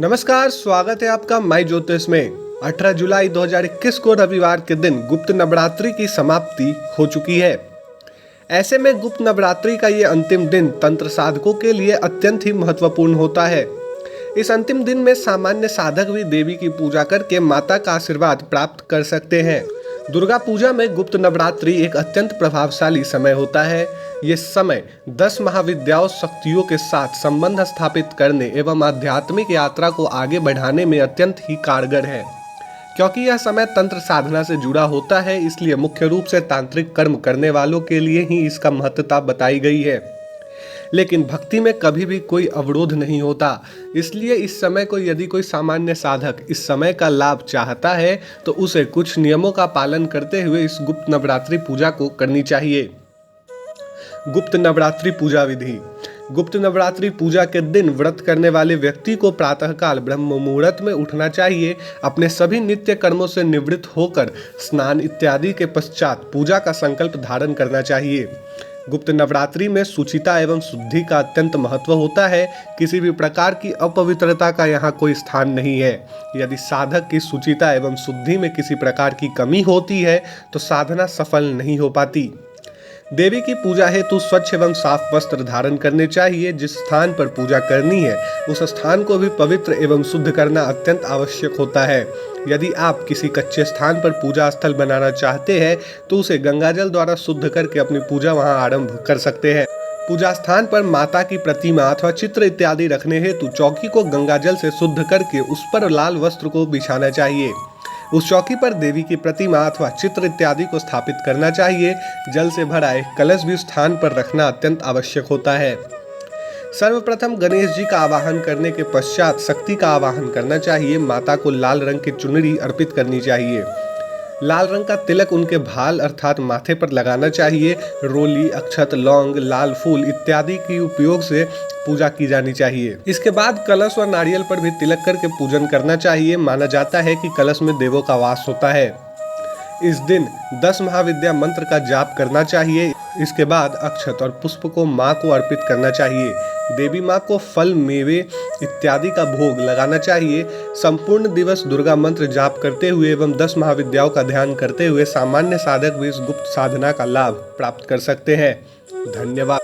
नमस्कार, स्वागत है आपका माई ज्योतिष में। 18 जुलाई 2021 को रविवार के दिन गुप्त नवरात्रि की समाप्ति हो चुकी है। ऐसे में गुप्त नवरात्रि का ये अंतिम दिन तंत्र साधकों के लिए अत्यंत ही महत्वपूर्ण होता है। इस अंतिम दिन में सामान्य साधक भी देवी की पूजा करके माता का आशीर्वाद प्राप्त कर सकते हैं। दुर्गा पूजा में गुप्त नवरात्रि एक अत्यंत प्रभावशाली समय होता है। ये समय 10 महाविद्याओं शक्तियों के साथ संबंध स्थापित करने एवं आध्यात्मिक यात्रा को आगे बढ़ाने में अत्यंत ही कारगर है। क्योंकि यह समय तंत्र साधना से जुड़ा होता है, इसलिए मुख्य रूप से तांत्रिक कर्म करने वालों के लिए ही इसका महत्वता बताई गई है। लेकिन भक्ति में कभी भी कोई अवरोध नहीं होता, इसलिए इस समय को यदि कोई सामान्य साधक इस समय का लाभ चाहता है तो उसे कुछ नियमों का पालन करते हुए इस गुप्त नवरात्रि पूजा को करनी चाहिए। गुप्त नवरात्रि पूजा विधि। गुप्त नवरात्रि पूजा के दिन व्रत करने वाले व्यक्ति को प्रातःकाल ब्रह्म मुहूर्त में उठना चाहिए। अपने सभी नित्य कर्मों से निवृत्त होकर स्नान इत्यादि के पश्चात पूजा का संकल्प धारण करना चाहिए। गुप्त नवरात्रि में शुचिता एवं शुद्धि का अत्यंत महत्व होता है। किसी भी प्रकार की अपवित्रता का यहाँ कोई स्थान नहीं है। यदि साधक की शुचिता एवं शुद्धि में किसी प्रकार की कमी होती है तो साधना सफल नहीं हो पाती। देवी की पूजा हेतु स्वच्छ एवं साफ वस्त्र धारण करने चाहिए। जिस स्थान पर पूजा करनी है उस स्थान को भी पवित्र एवं शुद्ध करना अत्यंत आवश्यक होता है। यदि आप किसी कच्चे स्थान पर पूजा स्थल बनाना चाहते हैं तो उसे गंगाजल द्वारा शुद्ध करके अपनी पूजा वहां आरंभ कर सकते हैं। पूजा स्थान पर माता की प्रतिमा अथवा चित्र इत्यादि रखने हेतु चौकी को गंगाजल से शुद्ध करके उस पर लाल वस्त्र को बिछाना चाहिए। उस चौकी पर देवी की प्रतिमा अथवा चित्र इत्यादि को स्थापित करना चाहिए। जल से भरा एक कलश भी स्थान पर रखना अत्यंत आवश्यक होता है। सर्वप्रथम गणेश जी का आवाहन करने के पश्चात शक्ति का आवाहन करना चाहिए। माता को लाल रंग की चुनरी अर्पित करनी चाहिए। लाल रंग का तिलक उनके भाल अर्थात माथे पर लगाना चाहिए। रोली, अक्षत, लौंग, लाल फूल इत्यादि के उपयोग से पूजा की जानी चाहिए। इसके बाद कलश और नारियल पर भी तिलक करके पूजन करना चाहिए। माना जाता है कि कलश में देवों का वास होता है। इस दिन 10 महाविद्या मंत्र का जाप करना चाहिए। इसके बाद अक्षत और पुष्प को माँ को अर्पित करना चाहिए। देवी माँ को फल, मेवे इत्यादि का भोग लगाना चाहिए। संपूर्ण दिवस दुर्गा मंत्र जाप करते हुए एवं 10 महाविद्याओं का ध्यान करते हुए सामान्य साधक भी इस गुप्त साधना का लाभ प्राप्त कर सकते हैं। धन्यवाद।